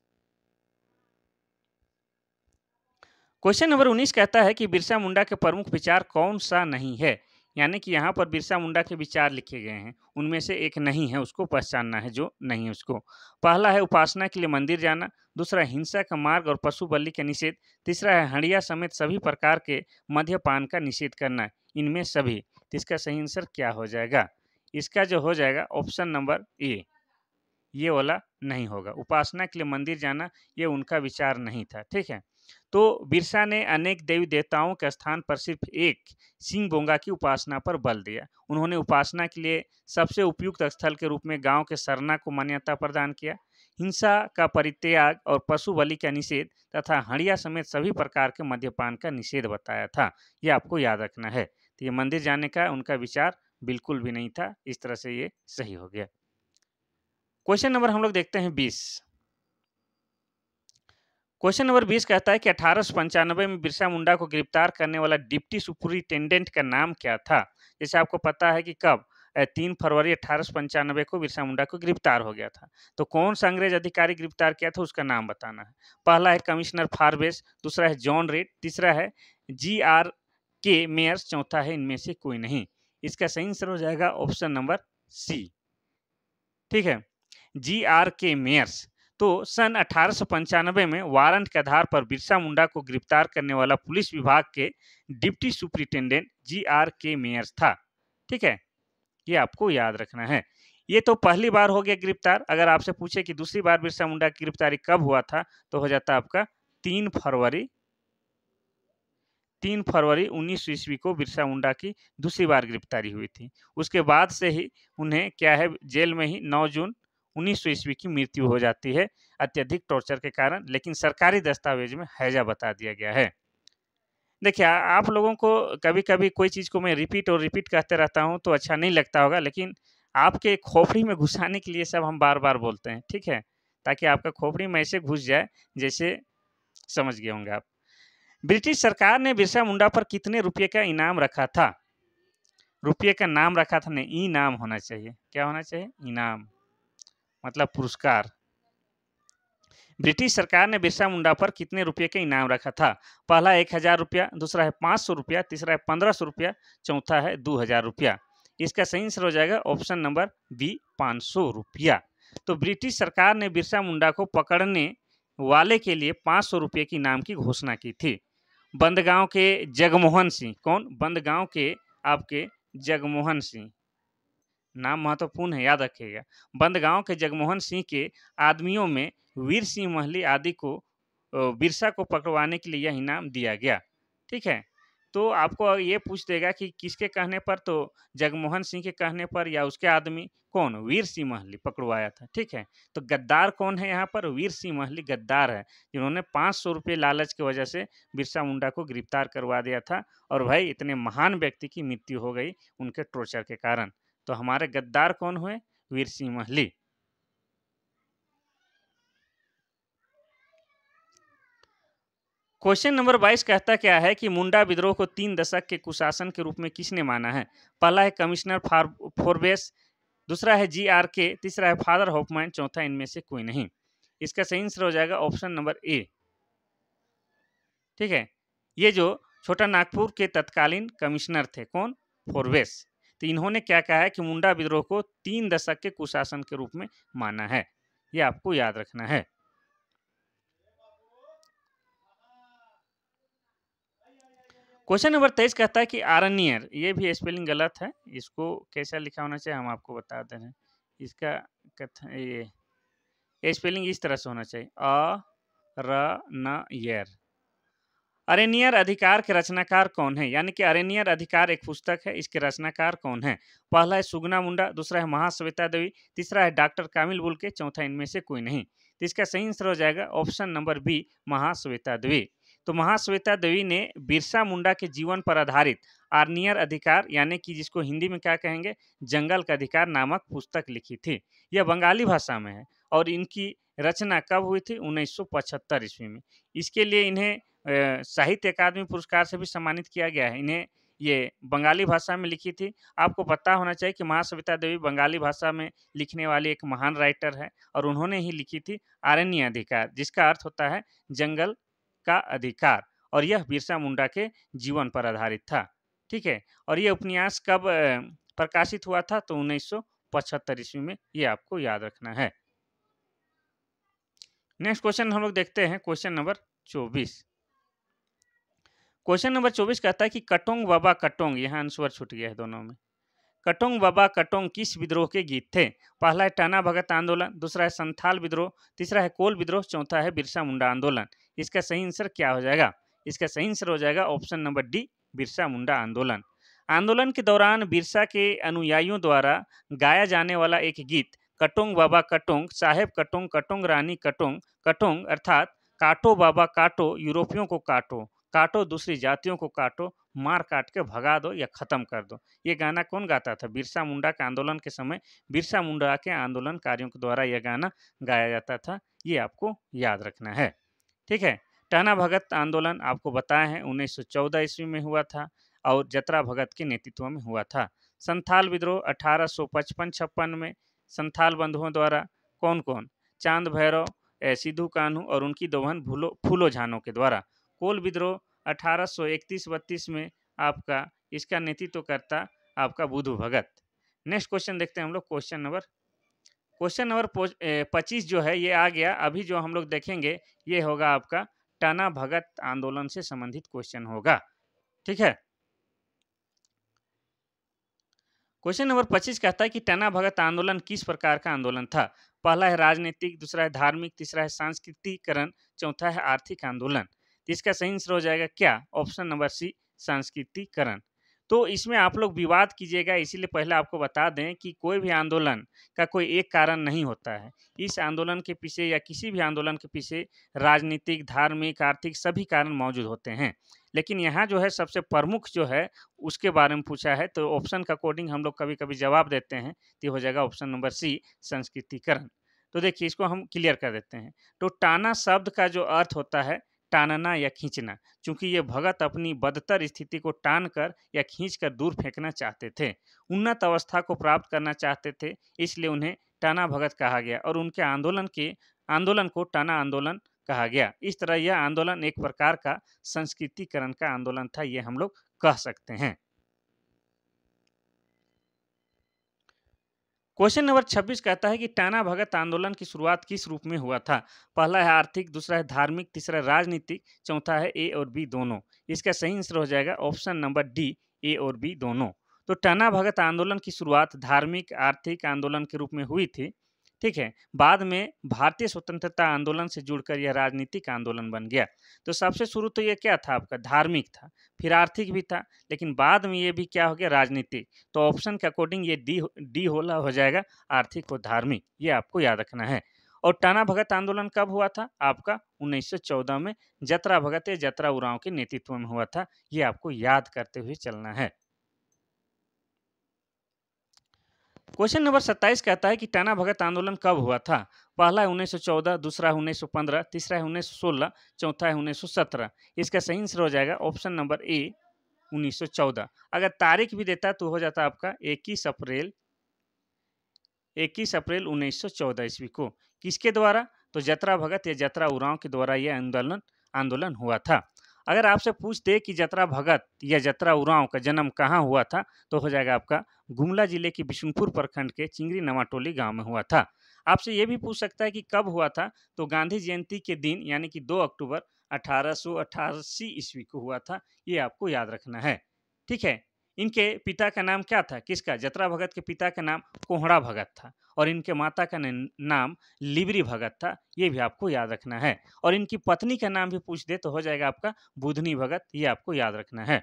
क्वेश्चन नंबर 19 कहता है कि बिरसा मुंडा के प्रमुख विचार कौन सा नहीं है? यानी कि यहाँ पर बिरसा मुंडा के विचार लिखे गए हैं, उनमें से एक नहीं है, उसको पहचानना है जो नहीं है उसको। पहला है उपासना के लिए मंदिर जाना, दूसरा हिंसा का मार्ग और पशु बलि का निषेध, तीसरा है हंडिया समेत सभी प्रकार के मद्यपान का निषेध करना। इनमें सभी, तो इसका सही आंसर क्या हो जाएगा? इसका जो हो जाएगा ऑप्शन नंबर ए, ये वाला नहीं होगा। उपासना के लिए मंदिर जाना ये उनका विचार नहीं था। ठीक है। तो बिरसा ने अनेक देवी देवताओं के स्थान पर सिर्फ एक सिंह बोंगा की उपासना पर बल दिया। उन्होंने उपासना के लिए सबसे उपयुक्त स्थल के रूप में गांव के सरना को मान्यता प्रदान किया। हिंसा का परित्याग और पशु बलि का निषेध तथा हड़िया समेत सभी प्रकार के मद्यपान का निषेध बताया था। ये आपको याद रखना है। तो ये मंदिर जाने का उनका विचार बिल्कुल भी नहीं था। इस तरह से ये सही हो गया। क्वेश्चन नंबर हम लोग देखते हैं 20। क्वेश्चन नंबर 20 कहता है कि 1895 में बिरसा मुंडा को गिरफ्तार करने वाला डिप्टी सुपरिटेंडेंट का नाम क्या था? जैसे आपको पता है कि कब 3 फरवरी 1895 को बिरसा मुंडा को गिरफ्तार हो गया था। तो कौन सा अंग्रेज अधिकारी गिरफ्तार किया था उसका नाम बताना है। पहला है कमिश्नर फारबेस, दूसरा है जॉन रेड, तीसरा है GRK मेयर्स, चौथा है इनमें से कोई नहीं। इसका सही आंसर हो जाएगा ऑप्शन नंबर सी। ठीक है, GRK मेयर्स। तो सन 1895 में वारंट के आधार पर बिरसा मुंडा को गिरफ्तार करने वाला पुलिस विभाग के डिप्टी सुपरिटेंडेंट GRK मेयर्स था। ठीक है, ये आपको याद रखना है। ये तो पहली बार हो गया गिरफ्तार। अगर आपसे पूछे कि दूसरी बार बिरसा मुंडा की गिरफ्तारी कब हुआ था, तो हो जाता आपका 3 फरवरी 1900 ईस्वी को बिरसा मुंडा की दूसरी बार गिरफ्तारी हुई थी। उसके बाद से ही उन्हें क्या है, जेल में ही 9 जून 1900 ईस्वी की मृत्यु हो जाती है अत्यधिक टॉर्चर के कारण, लेकिन सरकारी दस्तावेज में हैजा बता दिया गया है। देखिए, आप लोगों को कभी-कभी कोई चीज़ को मैं रिपीट और रिपीट कहते रहता हूँ तो अच्छा नहीं लगता होगा, लेकिन आपके खोपड़ी में घुसाने के लिए सब हम बार-बार बोलते हैं, ठीक है? ताकि आपका खोपड़ी में ऐसे घुस जाए जैसे समझ गए होंगे आप। ब्रिटिश सरकार ने बिरसा मुंडा पर कितने रुपये का इनाम रखा था? रुपये का नाम रखा था नहीं, इनाम होना चाहिए। क्या होना चाहिए? इनाम, मतलब पुरस्कार। ब्रिटिश सरकार ने बिरसा मुंडा पर कितने रुपये का इनाम रखा था? पहला 1000 रुपया, दूसरा है 500 रुपया, तीसरा है 1500 रुपया, चौथा है 2000 रुपया। इसका सही आंसर हो जाएगा ऑप्शन नंबर बी, 500 रुपया। तो ब्रिटिश सरकार ने बिरसा मुंडा को पकड़ने वाले के लिए 500 रुपये की इनाम की घोषणा की थी। बंदगांव के जगमोहन सिंह, कौन? बंदगांव के आपके जगमोहन सिंह, नाम महत्वपूर्ण है, याद रखिएगा। बंदगांव के जगमोहन सिंह के आदमियों में वीर सिंह महली आदि को बिरसा को पकड़वाने के लिए यह इनाम दिया गया। ठीक है, तो आपको ये पूछ देगा कि किसके कहने पर, तो जगमोहन सिंह के कहने पर या उसके आदमी कौन? वीर सिंह महली पकड़वाया था। ठीक है, तो गद्दार कौन है यहाँ पर? वीर सिंह महली गद्दार है, जिन्होंने 500 रुपये लालच की वजह से बिरसा मुंडा को गिरफ्तार करवा दिया था। और भाई, इतने महान व्यक्ति की मृत्यु हो गई उनके टॉर्चर के कारण। तो हमारे गद्दार कौन हुए? वीर सिंह महली। क्वेश्चन नंबर 22 कहता क्या है कि मुंडा विद्रोह को 3 दशक के कुशासन के रूप में किसने माना है? पहला है कमिश्नर फोर्बेस, दूसरा है GRK, तीसरा है फादर हॉफमैन, चौथा इनमें से कोई नहीं। इसका सही आंसर हो जाएगा ऑप्शन नंबर ए। ठीक है, ये जो छोटा नागपुर के तत्कालीन कमिश्नर थे, कौन? फोर्बेस। तो इन्होंने क्या कहा है कि मुंडा विद्रोह को 3 दशक के कुशासन के रूप में माना है। ये आपको याद रखना है। क्वेश्चन नंबर 23 कहता है कि आरनियर, ये भी स्पेलिंग गलत है, इसको कैसा लिखा होना चाहिए हम आपको बता दे रहे हैं। इसका कथन ये स्पेलिंग इस तरह से होना चाहिए, अरनियर। अरेनियर अधिकार के रचनाकार कौन है? यानी कि अरेनियर अधिकार एक पुस्तक है, इसके रचनाकार कौन है? पहला है सुगना मुंडा, दूसरा है महाश्वेता देवी, तीसरा है डॉक्टर कामिल बुल्के, चौथा इनमें से कोई नहीं। तो इसका सही आंसर हो जाएगा ऑप्शन नंबर बी, महाश्वेता देवी। तो महाश्वेता देवी ने बिरसा मुंडा के जीवन पर आधारित आर्नियर अधिकार, यानी कि जिसको हिंदी में क्या कहेंगे, जंगल का अधिकार नामक पुस्तक लिखी थी। यह बंगाली भाषा में है और इनकी रचना कब हुई थी? 1975 ईस्वी में। इसके लिए इन्हें साहित्य अकादमी पुरस्कार से भी सम्मानित किया गया है। इन्हें ये बंगाली भाषा में लिखी थी। आपको पता होना चाहिए कि महाश्वेता देवी बंगाली भाषा में लिखने वाली एक महान राइटर है और उन्होंने ही लिखी थी आरण्य अधिकार, जिसका अर्थ होता है जंगल का अधिकार, और यह बिरसा मुंडा के जीवन पर आधारित था। ठीक है, और यह उपन्यास कब प्रकाशित हुआ था? तो 1975 ईस्वी में। ये आपको याद रखना है। नेक्स्ट क्वेश्चन हम लोग देखते हैं, क्वेश्चन नंबर 24। क्वेश्चन नंबर 24 कहता है कि कटोंग बाबा कटोंग, यहाँ आंसर छूट गया है दोनों में। कटोंग बाबा कटोंग किस विद्रोह के गीत थे? पहला है टाना भगत आंदोलन, दूसरा है संथाल विद्रोह, तीसरा है कोल विद्रोह, चौथा है बिरसा मुंडा आंदोलन। इसका सही आंसर क्या हो जाएगा? इसका सही आंसर हो जाएगा option number D, Birsa Munda आंदोलन। आंदोलन के दौरान बिरसा के अनुयायियों द्वारा गाया जाने वाला एक गीत कटोंग बाबा कटोंग, साहेब कटोंग, कटोंग रानी कटोंग, कटोंग अर्थात काटो बाबा काटो, यूरोपियों को काटो, काटो दूसरी जातियों को काटो, मार काट के भगा दो या खत्म कर दो। ये गाना कौन गाता था? बिरसा मुंडा के आंदोलन के समय बिरसा मुंडा के आंदोलनकारियों के द्वारा यह गाना गाया जाता था। ये आपको याद रखना है। ठीक है, टाना भगत आंदोलन आपको बताया है 1914 ईस्वी में हुआ था और जतरा भगत के नेतृत्व में हुआ था। संथाल विद्रोह 1855-56 में संथाल बंधुओं द्वारा, कौन कौन? चांद भैरव, सिद्धू कान्हू और उनकी दो बहन फूलो झानो के द्वारा। कोल विद्रोह 1831-32 में आपका इसका नेतृत्व करता आपका बुधु भगत। नेक्स्ट क्वेश्चन देखते हैं हम लोग, क्वेश्चन नंबर 25 जो है ये आ गया। अभी जो हम लोग देखेंगे ये होगा आपका टाना भगत आंदोलन से संबंधित क्वेश्चन होगा। ठीक है। क्वेश्चन नंबर 25 कहता है कि टना भगत आंदोलन किस प्रकार का आंदोलन था? पहला है राजनीतिक, दूसरा है धार्मिक, तीसरा है सांस्कृतिकरण, चौथा है आर्थिक आंदोलन। तो इसका सही आंसर हो जाएगा क्या? ऑप्शन नंबर सी, सांस्कृतिकरण। तो इसमें आप लोग विवाद कीजिएगा, इसीलिए पहले आपको बता दें कि कोई भी आंदोलन का कोई एक कारण नहीं होता है। इस आंदोलन के पीछे या किसी भी आंदोलन के पीछे राजनीतिक, धार्मिक, आर्थिक सभी कारण मौजूद होते हैं। लेकिन यहाँ जो है सबसे प्रमुख जो है उसके बारे में पूछा है, तो ऑप्शन के अकॉर्डिंग हम लोग कभी-कभी जवाब देते हैं, तो ये हो जाएगा ऑप्शन नंबर सी, संस्कृतिकरण। तो देखिए इसको हम क्लियर कर देते हैं। तो टाना शब्द का जो अर्थ होता है टानना या खींचना, चूंकि ये भगत अपनी बदतर स्थिति को टान कर या खींच कर दूर फेंकना चाहते थे, उन्नत अवस्था को प्राप्त करना चाहते थे, इसलिए उन्हें टाना भगत कहा गया और उनके आंदोलन को टाना आंदोलन कहा गया। इस तरह यह आंदोलन एक प्रकार का संस्कृतिकरण का आंदोलन था, ये हम लोग कह सकते हैं। क्वेश्चन नंबर 26 कहता है कि टाना भगत आंदोलन की शुरुआत किस रूप में हुआ था? पहला है आर्थिक, दूसरा है धार्मिक, तीसरा राजनीतिक, चौथा है ए और बी दोनों। इसका सही आंसर हो जाएगा ऑप्शन नंबर डी, ए और बी दोनों। तो टाना भगत आंदोलन की शुरुआत धार्मिक आर्थिक आंदोलन के रूप में हुई थी। ठीक है। बाद में भारतीय स्वतंत्रता आंदोलन से जुड़कर यह राजनीतिक आंदोलन बन गया। तो सबसे शुरू तो ये क्या था आपका? धार्मिक था, फिर आर्थिक भी था, लेकिन बाद में ये भी क्या हो गया? राजनीतिक। तो ऑप्शन के अकॉर्डिंग ये डी होला हो जाएगा, आर्थिक और धार्मिक। ये आपको याद रखना है। और टाना भगत आंदोलन कब हुआ था? आपका 1914 में जतरा भगत या जतरा उरांव के नेतृत्व में हुआ था। ये आपको याद करते हुए चलना है। क्वेश्चन नंबर 27 कहता है कि टाना भगत आंदोलन कब हुआ था? पहला है 1914, दूसरा है 1915, तीसरा है 1916, चौथा है 1917। इसका सही आंसर हो जाएगा ऑप्शन नंबर ए, 1914। अगर तारीख भी देता तो हो जाता आपका 21 अप्रैल 1914 ईस्वी को। किसके द्वारा? तो जतरा भगत या जतरा उरांव के द्वारा यह आंदोलन हुआ था। अगर आपसे पूछ दे कि जतरा भगत या जतरा उरांव का जन्म कहाँ हुआ था, तो हो जाएगा आपका गुमला जिले के बिशुनपुर प्रखंड के चिंगरी नवाटोली गांव में हुआ था। आपसे ये भी पूछ सकता है कि कब हुआ था, तो गांधी जयंती के दिन यानी कि 2 अक्टूबर 1888 ईस्वी को हुआ था। ये आपको याद रखना है। ठीक है। इनके पिता का नाम क्या था? किसका? जतरा भगत के पिता का नाम कोहड़ा भगत था और इनके माता का नाम लिबरी भगत था। ये भी आपको याद रखना है। और इनकी पत्नी का नाम भी पूछ दे तो हो जाएगा आपका बुधनी भगत। ये आपको याद रखना है।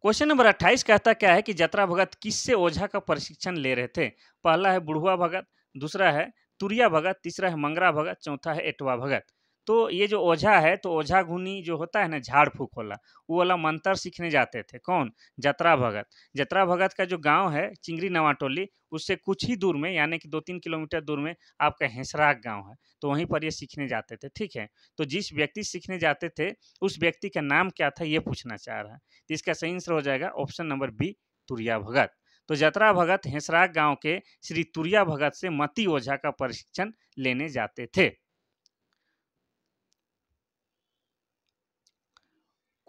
क्वेश्चन नंबर 28 कहता क्या है कि जतरा भगत किससे ओझा का प्रशिक्षण ले रहे थे? पहला है बुढ़वा भगत, दूसरा है तुरिया भगत, तीसरा है मंगरा भगत, चौथा है एटवा भगत। तो ये जो ओझा है, तो ओझा घुनी जो होता है ना, झाड़ फूक वाला, वो वाला मंत्र सीखने जाते थे। कौन? जतरा भगत। जतरा भगत का जो गांव है चिंगरी नवाटोली, उससे कुछ ही दूर में यानी कि 2-3 किलोमीटर दूर में आपका हेसराग गांव है, तो वहीं पर ये सीखने जाते थे। ठीक है। तो जिस व्यक्ति सीखने जाते थे उस व्यक्ति का नाम क्या था, ये पूछना चाह रहा है। तो इसका सही आंसर हो जाएगा ऑप्शन नंबर बी, तुरिया भगत। तो जतरा भगत हेसराग गांव के श्री तुरिया भगत से मती ओझा का प्रशिक्षण लेने जाते थे।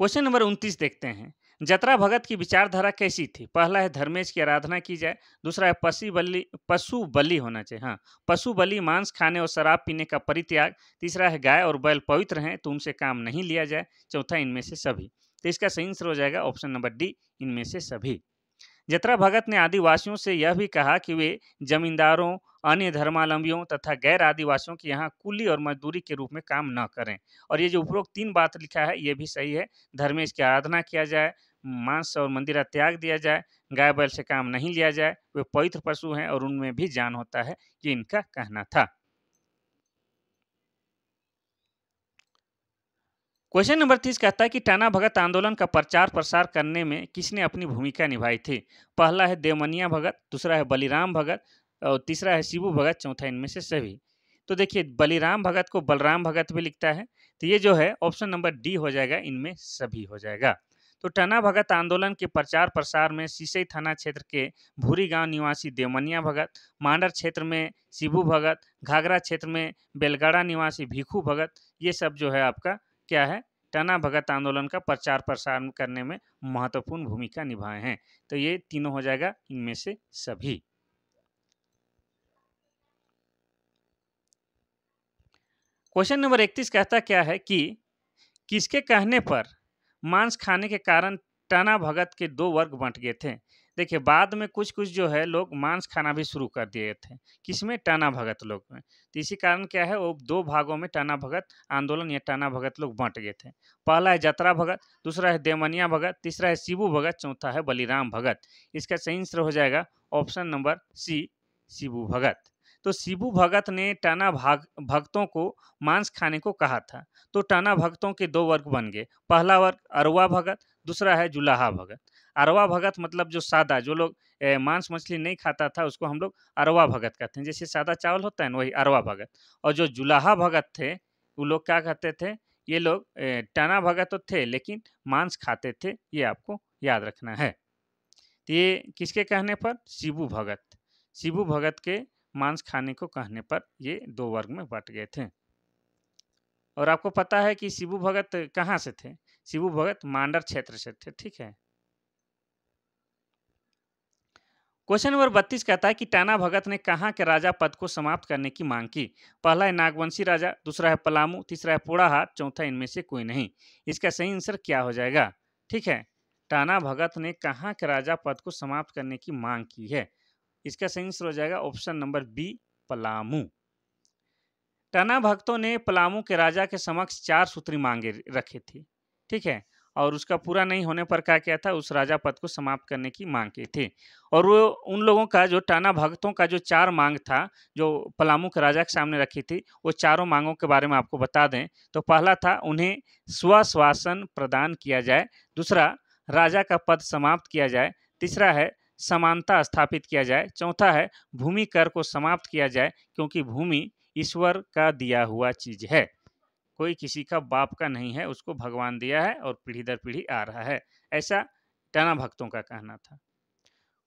क्वेश्चन नंबर 29 देखते हैं। जतरा भगत की विचारधारा कैसी थी? पहला है धर्मेश की आराधना की जाए, दूसरा है पशु बलि होना चाहिए। हाँ, पशु बलि, मांस खाने और शराब पीने का परित्याग, तीसरा है गाय और बैल पवित्र हैं तो उनसे काम नहीं लिया जाए, चौथा इनमें से सभी। तो इसका सही आंसर हो जाएगा ऑप्शन नंबर डी, इनमें से सभी। जतरा भगत ने आदिवासियों से यह भी कहा कि वे जमींदारों, अन्य धर्मावलंबियों तथा गैर आदिवासियों के यहाँ कुली और मजदूरी के रूप में काम न करें। और ये जो उपरोक्त 3 बात लिखा है ये भी सही है। धर्मेश की आराधना किया जाए, मांस और मंदिर त्याग दिया जाए, गाय बैल से काम नहीं लिया जाए, वे पवित्र पशु हैं और उनमें भी जान होता है, ये इनका कहना था। क्वेश्चन नंबर 30 कहता है कि टाना भगत आंदोलन का प्रचार प्रसार करने में किसने अपनी भूमिका निभाई थी? पहला है देवमनिया भगत, दूसरा है बलिराम भगत और तीसरा है शिबू भगत, चौथा इनमें से सभी। तो देखिए बलिराम भगत को बलराम भगत भी लिखता है, तो ये जो है ऑप्शन नंबर डी हो जाएगा, इनमें सभी हो जाएगा। तो टाना भगत आंदोलन के प्रचार प्रसार में सिसई थाना क्षेत्र के भूरी गांव निवासी देवमनिया भगत, मांडर क्षेत्र में शिबू भगत, घाघरा क्षेत्र में बेलगाड़ा निवासी भिखू भगत, ये सब जो है आपका क्या है? टाना भगत आंदोलन का प्रचार प्रसार करने में महत्वपूर्ण भूमिका निभाए हैं। तो ये तीनों हो जाएगा इनमें से सभी। क्वेश्चन नंबर 31 कहता क्या है कि किसके कहने पर मांस खाने के कारण टाना भगत के दो वर्ग बंट गए थे। देखिए बाद में कुछ कुछ जो है लोग मांस खाना भी शुरू कर दिए थे, किसमें, टाना भगत लोग में। तो इसी कारण क्या है वो दो भागों में टाना भगत आंदोलन या टाना भगत लोग बंट गए थे। पहला है जतरा भगत, दूसरा है देवनिया भगत, तीसरा है शिबू भगत, चौथा है बलिराम भगत। इसका सही आंसर हो जाएगा ऑप्शन नंबर सी, शिबू भगत। तो शिबू भगत ने टाना भक्तों को मांस खाने को कहा था। तो टाना भक्तों के दो वर्ग बन गए। पहला वर्ग अरवा भगत, दूसरा है जुलाहा भगत। अरवा भगत मतलब जो सादा, जो लोग मांस मछली नहीं खाता था उसको हम लोग अरवा भगत कहते हैं, जैसे सादा चावल होता है ना वही अरवा भगत। और जो जुलाहा भगत थे वो लोग क्या कहते थे, ये लोग टाना भगत तो थे लेकिन मांस खाते थे, ये आपको याद रखना है। तो ये किसके कहने पर, शिबू भगत, शिबू भगत के मांस खाने को कहने पर ये दो वर्ग में बंट गए थे। और आपको पता है कि शिबू भगत कहाँ से थे, शिबू भगत मांडर क्षेत्र से थे। ठीक है। क्वेश्चन नंबर 32 कहता है कि टाना भगत ने कहाँ के राजा पद को समाप्त करने की मांग की। पहला है नागवंशी राजा, दूसरा है पलामू, तीसरा है पोड़ाहाट, चौथा इनमें से कोई नहीं। इसका सही आंसर क्या हो जाएगा। ठीक है, टाना भगत ने कहाँ के राजा पद को समाप्त करने की मांग की है। इसका सही आंसर हो जाएगा ऑप्शन नंबर बी, पलामू। टाना भक्तों ने पलामू के राजा के समक्ष 4 सूत्री मांगे रखी थी। ठीक है, और उसका पूरा नहीं होने पर क्या किया था, उस राजा पद को समाप्त करने की मांग की थी। और वो उन लोगों का जो टाना भक्तों का जो 4 मांग था जो पलामू के राजा के सामने रखी थी, वो चारों मांगों के बारे में आपको बता दें तो पहला था उन्हें स्वशासन प्रदान किया जाए, दूसरा राजा का पद समाप्त किया जाए, तीसरा है समानता स्थापित किया जाए, चौथा है भूमि कर को समाप्त किया जाए क्योंकि भूमि ईश्वर का दिया हुआ चीज है, कोई किसी का बाप का नहीं है, उसको भगवान दिया है और पीढ़ी दर पीढ़ी आ रहा है। ऐसा टाना भक्तों का कहना था।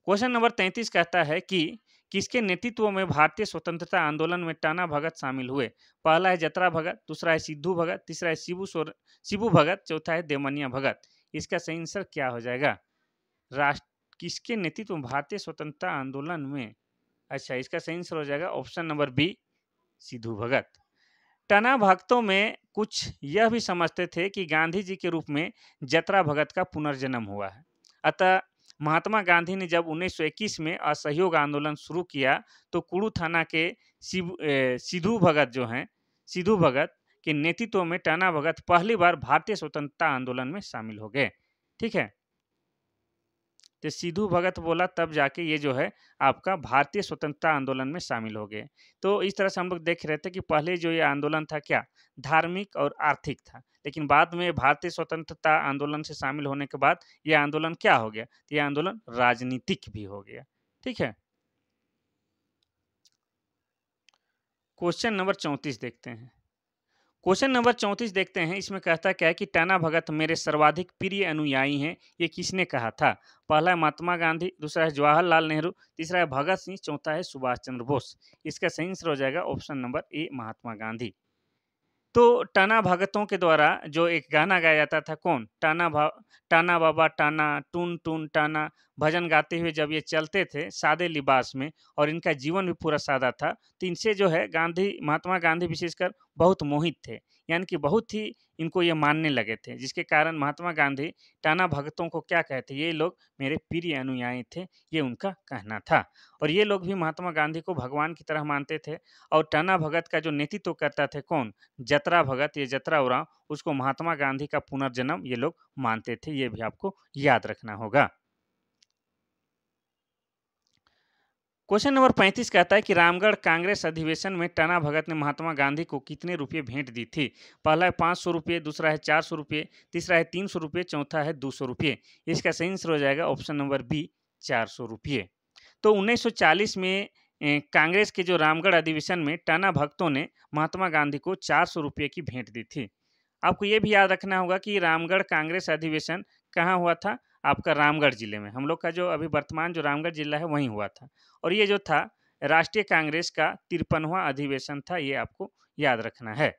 क्वेश्चन नंबर 33 कहता है कि किसके नेतृत्व में भारतीय स्वतंत्रता आंदोलन में टाना भगत शामिल हुए। पहला है जतरा भगत, दूसरा है सिद्धू भगत, तीसरा है शिबू भगत, चौथा है देवनिया भगत। इसका सही आंसर क्या हो जाएगा। राष्ट्र किसके नेतृत्व में भारतीय स्वतंत्रता आंदोलन में, अच्छा इसका सही आंसर हो जाएगा ऑप्शन नंबर बी, सिद्धू भगत। टना भक्तों में कुछ यह भी समझते थे कि गांधी जी के रूप में जतरा भगत का पुनर्जन्म हुआ है। अतः महात्मा गांधी ने जब 1921 में असहयोग आंदोलन शुरू किया तो कुड़ू थाना के सिद्धू भगत जो हैं, सिद्धू भगत के नेतृत्व में टना भगत पहली बार भारतीय स्वतंत्रता आंदोलन में शामिल हो गए। ठीक है, तो सिद्धू भगत बोला तब जाके ये जो है आपका भारतीय स्वतंत्रता आंदोलन में शामिल हो गए। तो इस तरह से हम लोग देख रहे थे कि पहले जो ये आंदोलन था क्या, धार्मिक और आर्थिक था, लेकिन बाद में भारतीय स्वतंत्रता आंदोलन से शामिल होने के बाद ये आंदोलन क्या हो गया, तो ये आंदोलन राजनीतिक भी हो गया। ठीक है, क्वेश्चन नंबर 34 देखते हैं। क्वेश्चन नंबर 34 देखते हैं, इसमें कहता क्या है कि टाना भगत मेरे सर्वाधिक प्रिय अनुयायी हैं, ये किसने कहा था। पहला है महात्मा गांधी, दूसरा है जवाहरलाल नेहरू, तीसरा है भगत सिंह, चौथा है सुभाष चंद्र बोस। इसका सही आंसर हो जाएगा option number A, Mahatma Gandhi. तो टाना भगतों के द्वारा जो एक गाना गाया जाता था, कौन, टाना बाबा टाना टून टून टाना, भजन गाते हुए जब ये चलते थे सादे लिबास में और इनका जीवन भी पूरा सादा था, तो इनसे जो है गांधी, महात्मा गांधी विशेषकर बहुत मोहित थे, यानी कि बहुत ही इनको ये मानने लगे थे, जिसके कारण महात्मा गांधी टाना भगतों को क्या कहते, ये लोग मेरे प्रिय अनुयायी थे, ये उनका कहना था। और ये लोग भी महात्मा गांधी को भगवान की तरह मानते थे। और टाना भगत का जो नेतृत्व करता थे कौन, जतरा भगत, ये जतरा उरांव, उसको महात्मा गांधी का पुनर्जन्म ये लोग मानते थे, ये भी आपको याद रखना होगा। क्वेश्चन नंबर 35 कहता है कि रामगढ़ कांग्रेस अधिवेशन में टाना भगत ने महात्मा गांधी को कितने रुपए भेंट दी थी। पहला है 500 रुपये, दूसरा है 400 रुपये, तीसरा है 300 रुपये, चौथा है 200 रुपये। इसका सही आंसर हो जाएगा ऑप्शन नंबर बी, 400 रुपये। तो 1940 में कांग्रेस के जो रामगढ़ अधिवेशन में टाना भक्तों ने महात्मा गांधी को 400 रुपये की भेंट दी थी। आपको ये भी याद रखना होगा कि रामगढ़ कांग्रेस अधिवेशन कहाँ हुआ था, आपका रामगढ़ जिले में, हम लोग का जो अभी वर्तमान जो रामगढ़ जिला है वहीं हुआ था। और ये जो था राष्ट्रीय कांग्रेस का 53वां अधिवेशन था, ये आपको याद रखना है।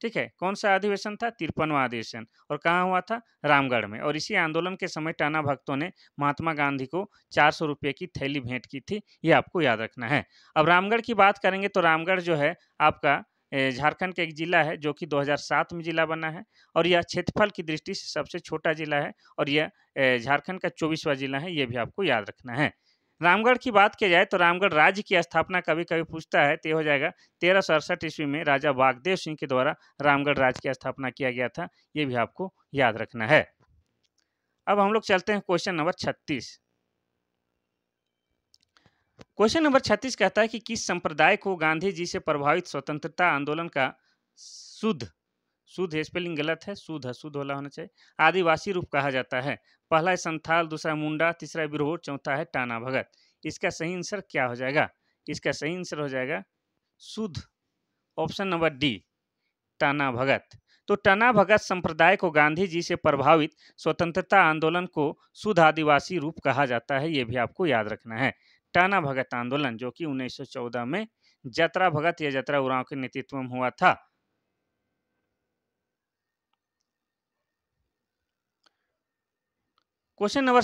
ठीक है, कौन सा अधिवेशन था? 53वां अधिवेशन। और कहाँ हुआ था? रामगढ़ में। और इसी आंदोलन के समय टाना भगतों ने महात्मा गांधी को 400 रुपये की थैली भेंट की थी, ये आपको याद रखना है। अब रामगढ़ की बात करेंगे तो रामगढ़ जो है आपका झारखंड का एक जिला है जो कि 2007 में जिला बना है, और यह क्षेत्रफल की दृष्टि से सबसे छोटा जिला है, और यह झारखंड का 24वां जिला है, ये भी आपको याद रखना है। रामगढ़ की बात की जाए तो रामगढ़ राज्य की स्थापना कभी कभी पूछता है, तो ये हो जाएगा 1368 ईस्वी में राजा वागदेव सिंह के द्वारा रामगढ़ राज्य की स्थापना किया गया था, ये भी आपको याद रखना है। अब हम लोग चलते हैं क्वेश्चन नंबर 36। क्वेश्चन नंबर 36 कहता है कि किस संप्रदाय को गांधी जी से प्रभावित स्वतंत्रता आंदोलन का शुद्ध शुद्ध स्पेलिंग गलत है, शुद्ध वाला होना चाहिए, आदिवासी रूप कहा जाता है? पहला है संथाल, दूसरा मुंडा, तीसरा बिरहोर, चौथा है टाना भगत। इसका सही आंसर क्या हो जाएगा? इसका सही आंसर हो जाएगा शुद्ध, option number D, Tana Bhagat. तो टाना भगत संप्रदाय को गांधी जी से प्रभावित स्वतंत्रता आंदोलन को शुद्ध आदिवासी रूप कहा जाता है, ये भी आपको याद रखना है। टाना भगत आंदोलन जो कि 1914 में जतरा भगत या जतरा उरांव के नेतृत्व में हुआ था। क्वेश्चन नंबर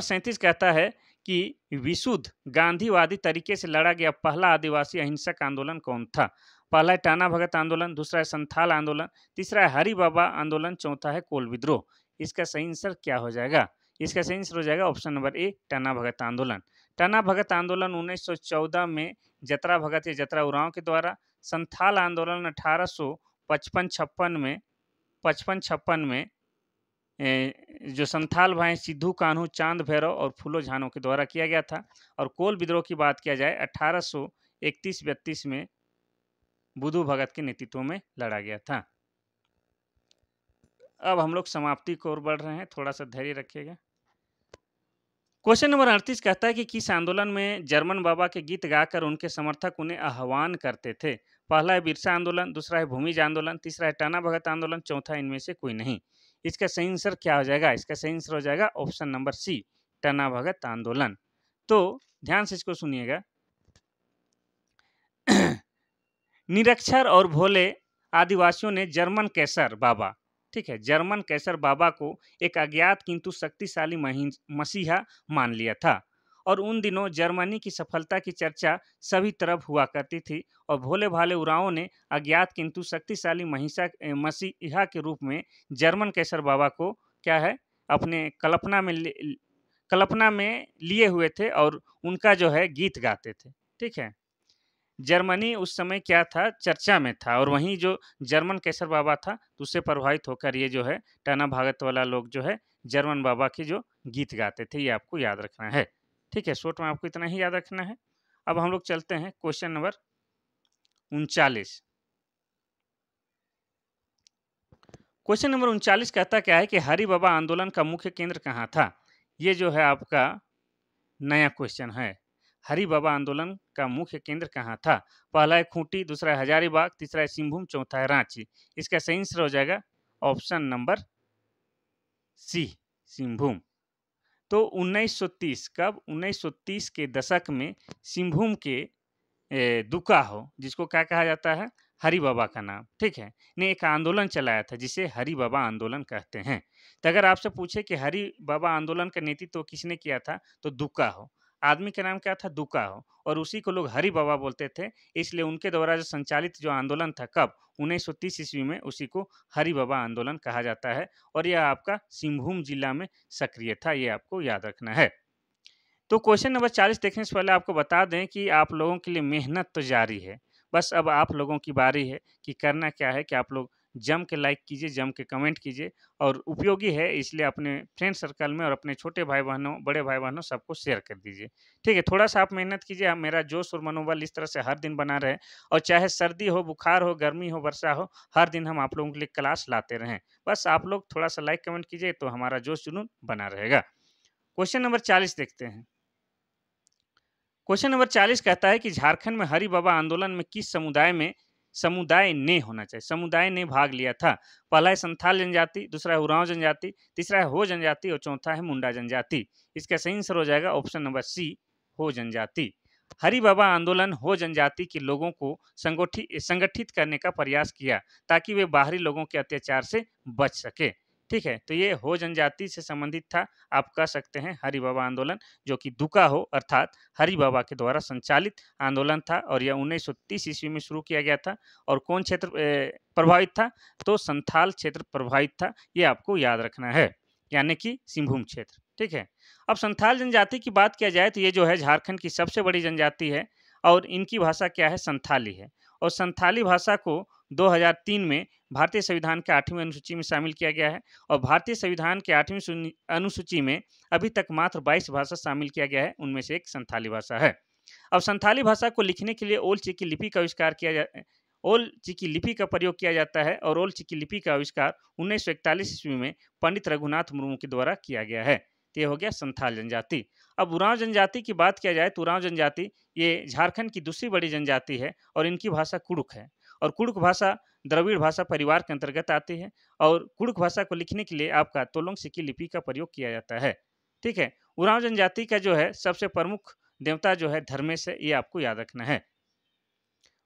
37 कहता है कि विशुद्ध गांधीवादी तरीके से लड़ा गया पहला आदिवासी अहिंसक आंदोलन कौन था? पहला है टाना भगत आंदोलन, दूसरा है संथाल आंदोलन, तीसरा है हरि बाबा आंदोलन, चौथा है कोल विद्रोह। इसका सही आंसर क्या हो जाएगा? इसका सही आंसर हो जाएगा option number A, Tana Bhagat आंदोलन। टाना भगत आंदोलन 1914 में जतरा भगत या जतरा उरांव के द्वारा, संथाल आंदोलन 1855-56 में जो संथाल भाई सिद्धू कान्हू, चांद भैरव और फूलो झानो के द्वारा किया गया था। और कोल विद्रोह की बात किया जाए 1831-32 में बुधू भगत के नेतृत्व में लड़ा गया था। अब हम लोग समाप्ति की ओर बढ़ रहे हैं, थोड़ा सा धैर्य रखिएगा। क्वेश्चन नंबर 38 कहता है कि किस आंदोलन में जर्मन बाबा के गीत गाकर उनके समर्थक उन्हें आह्वान करते थे? पहला है बिरसा आंदोलन, दूसरा है भूमिज आंदोलन, तीसरा है टाना भगत आंदोलन, चौथा इनमें से कोई नहीं। इसका सही आंसर क्या हो जाएगा? इसका सही आंसर हो जाएगा ऑप्शन नंबर सी, टाना भगत आंदोलन। तो ध्यान से इसको सुनिएगा। निरक्षर और भोले आदिवासियों ने जर्मन कैसर बाबा, ठीक है, जर्मन कैसर बाबा को एक अज्ञात किंतु शक्तिशाली मसीहा मान लिया था। और उन दिनों जर्मनी की सफलता की चर्चा सभी तरफ हुआ करती थी, और भोले भाले उरांवों ने अज्ञात किंतु शक्तिशाली मसीहा के रूप में जर्मन कैसर बाबा को क्या है अपने कल्पना में लिए हुए थे, और उनका जो है गीत गाते थे। ठीक है, जर्मनी उस समय क्या था, चर्चा में था, और वहीं जो जर्मन कैसर बाबा था तो उससे प्रभावित होकर ये जो है टाना भगत वाला लोग जो है जर्मन बाबा के जो गीत गाते थे, ये आपको याद रखना है। ठीक है, शॉर्ट में आपको इतना ही याद रखना है। अब हम लोग चलते हैं क्वेश्चन नंबर 39। क्वेश्चन नंबर 39 कहता क्या है कि हरि बाबा आंदोलन का मुख्य केंद्र कहाँ था? ये जो है आपका नया क्वेश्चन है। हरि बाबा आंदोलन का मुख्य केंद्र कहाँ था? पहला है खूंटी, दूसरा है हजारीबाग, तीसरा है सिंहभूम, चौथा है रांची। इसका सही आंसर हो जाएगा ऑप्शन नंबर सी, सिंहभूम। तो 1930 कब? 1930 के दशक में सिंहभूम के दुका हो, जिसको क्या कहा जाता है, हरि बाबा का नाम, ठीक है, ने एक आंदोलन चलाया था जिसे हरि बाबा आंदोलन कहते हैं। तो अगर आपसे पूछे कि हरि बाबा आंदोलन का नेतृत्व किसने किया था, तो दुका हो, आदमी का नाम क्या था, दुका हो, और उसी को लोग हरि बाबा बोलते थे, इसलिए उनके द्वारा जो संचालित जो आंदोलन था कब? 1930 ईस्वी में, उसी को हरि बाबा आंदोलन कहा जाता है, और यह आपका सिंहभूम जिला में सक्रिय था, ये आपको याद रखना है। तो क्वेश्चन नंबर 40 देखने से पहले आपको बता दें कि आप लोगों के लिए मेहनत तो जारी है, बस अब आप लोगों की बारी है कि करना क्या है कि आप लोग जम के लाइक कीजिए, जम के कमेंट कीजिए, और उपयोगी है इसलिए अपने फ्रेंड सर्कल में और अपने छोटे भाई बहनों, बड़े भाई बहनों सबको शेयर कर दीजिए। ठीक है, थोड़ा सा आप मेहनत कीजिए, मेरा जोश और मनोबल इस तरह से हर दिन बना रहे, और चाहे सर्दी हो, बुखार हो, गर्मी हो, वर्षा हो, हर दिन हम आप लोगों के लिए क्लास लाते रहें। बस आप लोग थोड़ा सा लाइक कमेंट कीजिए तो हमारा जोश जुनून बना रहेगा। क्वेश्चन नंबर 40 देखते हैं। क्वेश्चन नंबर 40 कहता है कि झारखंड में हरि बाबा आंदोलन में किस समुदाय ने भाग लिया था? पहला है संथाल जनजाति, दूसरा है उरांव जनजाति, तीसरा है हो जनजाति, और चौथा है मुंडा जनजाति। इसका सही आंसर हो जाएगा ऑप्शन नंबर सी, हो जनजाति। हरि बाबा आंदोलन हो जनजाति के लोगों को संगठित करने का प्रयास किया ताकि वे बाहरी लोगों के अत्याचार से बच सके। ठीक है, तो ये हो जनजाति से संबंधित था। आप कह सकते हैं हरि बाबा आंदोलन, जो कि दुका हो अर्थात हरि बाबा के द्वारा संचालित आंदोलन था और यह 1930 ईस्वी में शुरू किया गया था। और कौन क्षेत्र प्रभावित था? तो संथाल क्षेत्र प्रभावित था, ये आपको याद रखना है, यानी कि सिंहभूम क्षेत्र। ठीक है, अब संथाल जनजाति की बात किया जाए तो ये जो है झारखंड की सबसे बड़ी जनजाति है और इनकी भाषा क्या है? संथाली है। और संथाली भाषा को 2003 में भारतीय संविधान के 8वीं अनुसूची में शामिल किया गया है और भारतीय संविधान के 8वीं अनुसूची में अभी तक मात्र 22 भाषा शामिल किया गया है, उनमें से एक संथाली भाषा है। अब संथाली भाषा को लिखने के लिए ओल चिकी लिपि का आविष्कार ओल चिकी लिपि का प्रयोग किया जाता है और ओल चिकी लिपि का आविष्कार 1941 ईस्वी में पंडित रघुनाथ मुर्मू के द्वारा किया गया है। तो ये हो गया संथाल जनजाति। अब उरांव जनजाति की बात किया जाए तो उरांव जनजाति ये झारखंड की दूसरी बड़ी जनजाति है और इनकी भाषा कुड़ुक है और कुड़ुक भाषा द्रविड़ भाषा परिवार के अंतर्गत आती है और कुड़ुक भाषा को लिखने के लिए आपका तोलोंग सिक्की लिपि का प्रयोग किया जाता है। ठीक है, उरांव जनजाति का जो है सबसे प्रमुख देवता जो है धर्मेश है, ये आपको याद रखना है।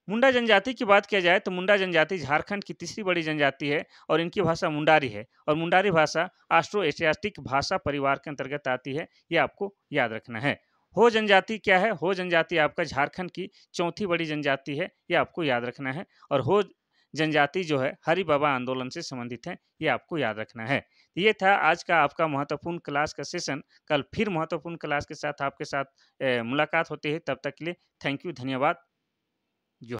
मुंडा जनजाति की बात किया जाए तो मुंडा जनजाति झारखंड की तीसरी बड़ी जनजाति है और इनकी भाषा मुंडारी है और मुंडारी भाषा ऑस्ट्रो एशियाटिक भाषा परिवार के अंतर्गत आती है, ये आपको याद रखना है। हो जनजाति क्या है? हो जनजाति आपका झारखंड की चौथी बड़ी जनजाति है, ये आपको याद रखना है। और हो जनजाति जो है हरि बाबा आंदोलन से संबंधित है, ये आपको याद रखना है। ये था आज का आपका महत्वपूर्ण क्लास का सेशन। कल फिर महत्वपूर्ण क्लास के साथ आपके साथ मुलाकात होती है, तब तक के लिए थैंक यू, धन्यवाद।